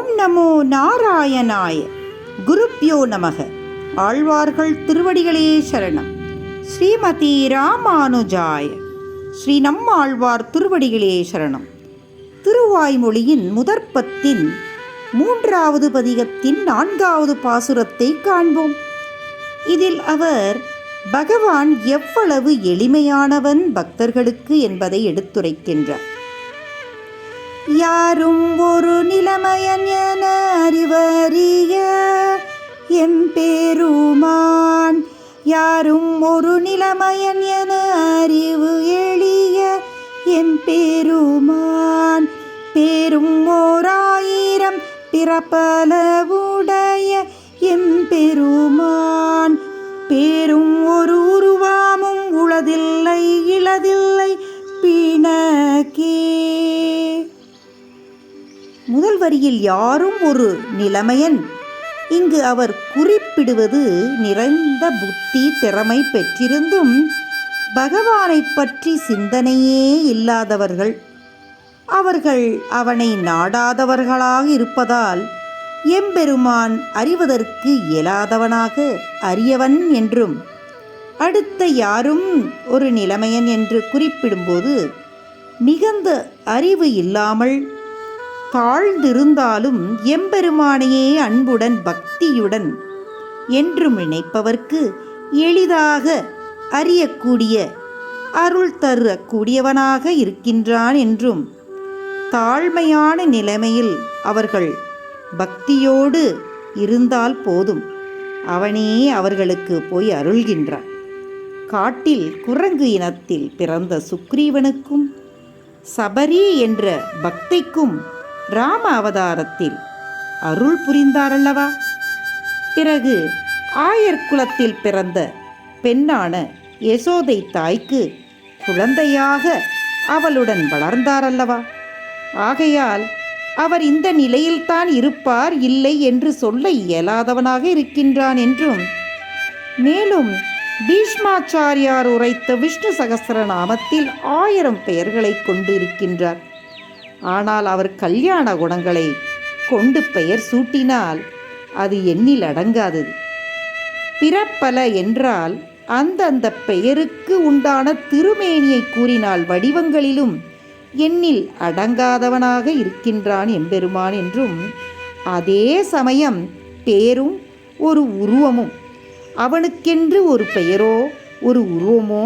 ஓம் நமோ நாராயணாய. குருப்யோ நமக. ஆழ்வார்கள் திருவடிகளே சரணம். ஸ்ரீமதி ராமானுஜாய. ஸ்ரீ நம்மாழ்வார் திருவடிகளே சரணம். திருவாய்மொழியின் முதற்பத்தின் 3வது பதிகத்தின் 4வது பாசுரத்தை காண்போம். இதில் அவர் பகவான் எவ்வளவு எளிமையானவன் பக்தர்களுக்கு என்பதை எடுத்துரைக்கின்றார். யாரும் ஒரு நிலைமையன் என அறிவறிய எம்பெருமான், யாரும் ஒரு நிலைமையன் என அறிவு எளிய எம்பெருமான், பேரும் ஓராயிரம் பிறப்பளவுடைய எம்பெருமான், பேரும் ஒரு உருவாமும் உளதில்லை இளதில்லை பிணக்கே. முதல் வரியில் யாரும் ஒரு நிலைமையன், இங்கு அவர் குறிப்பிடுவது நிறைந்த புத்தி திறமை பெற்றிருந்தும் பகவானை பற்றி சிந்தனையே இல்லாதவர்கள். அவர்கள் அவனை நாடாதவர்களாக இருப்பதால் எம்பெருமான் அறிவதற்கு இயலாதவனாக அரியவன் என்றும், அடுத்த யாரும் ஒரு நிலைமையன் என்று குறிப்பிடும்போது மிகுந்த அறிவு இல்லாமல் தாழ்ந்திருந்தாலும் எம்பெருமானையே அன்புடன் பக்தியுடன் என்றும் நினைப்பவர்க்கு எளிதாக அறியக்கூடிய அருள் தரக்கூடியவனாக இருக்கின்றான் என்றும், தாழ்மையான நிலைமையில் அவர்கள் பக்தியோடு இருந்தால் போதும், அவனே அவர்களுக்கு போய் அருள்கின்றான். காட்டில் குரங்கு இனத்தில் பிறந்த சுக்ரீவனுக்கும் சபரி என்ற பக்திக்கும் ராம அவதாரத்தில் அருள் புரிந்தாரல்லவா. பிறகு ஆயர் குலத்தில் பிறந்த பெண்ணான யசோதை தாய்க்கு குழந்தையாக அவளுடன் வளர்ந்தாரல்லவா. ஆகையால் அவர் இந்த நிலையில்தான் இருப்பார், இல்லை என்று சொல்ல இயலாதவனாக இருக்கின்றான் என்றும், மேலும் பீஷ்மாச்சாரியார் உரைத்த விஷ்ணு சகஸ்ரநாமத்தில் 1000 பெயர்களை கொண்டு இருக்கின்றார். ஆனால் அவர் கல்யாண குணங்களை கொண்டு பெயர் சூட்டினால் அது எண்ணில் அடங்காதது. பிறப்பல என்றால் அந்தந்த பெயருக்கு உண்டான திருமேனியை கூறினால் வடிவங்களிலும் எண்ணில் அடங்காதவனாக இருக்கின்றான் எம்பெருமான் என்றும், அதே சமயம் பேரும் ஒரு உருவமும் அவனுக்கென்று ஒரு பெயரோ ஒரு உருவமோ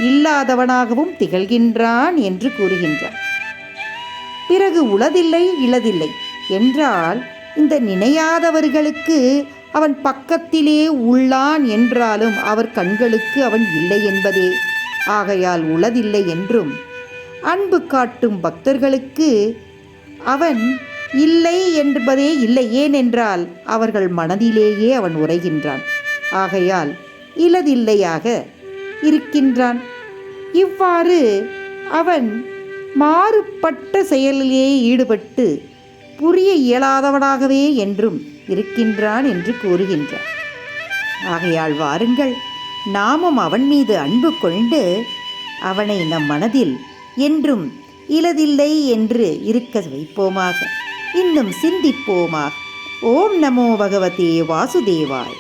இல்லாதவனாகவும் திகழ்கின்றான் என்று கூறுகின்றான். பிறகு உளதில்லை இளதில்லை என்றால் இந்த நினையாதவர்களுக்கு அவன் பக்கத்திலே உள்ளான் என்றாலும் அவர் கண்களுக்கு அவன் இல்லை என்பதே. ஆகையால் உளதில்லை என்றும், அன்பு காட்டும் பக்தர்களுக்கு அவன் இல்லை என்பதே இல்லை. ஏனென்றால் அவர்கள் மனதிலேயே அவன் உரைகின்றான். ஆகையால் இலதில்லையாக இருக்கின்றான். இவ்வாறு அவன் மாறுபட்ட செயலிலே ஈடுபட்டு புரிய இயலாதவனாகவே என்றும் இருக்கின்றான் என்று கூறுகின்றான். ஆகையால் வாருங்கள், நாமும் அவன் மீது அன்பு கொண்டு அவனை நம் மனதில் என்றும் இலதில்லை என்று இருக்க வைப்போமாக, இன்னும் சிந்திப்போமாக. ஓம் நமோ பகவதே வாசுதேவாய்.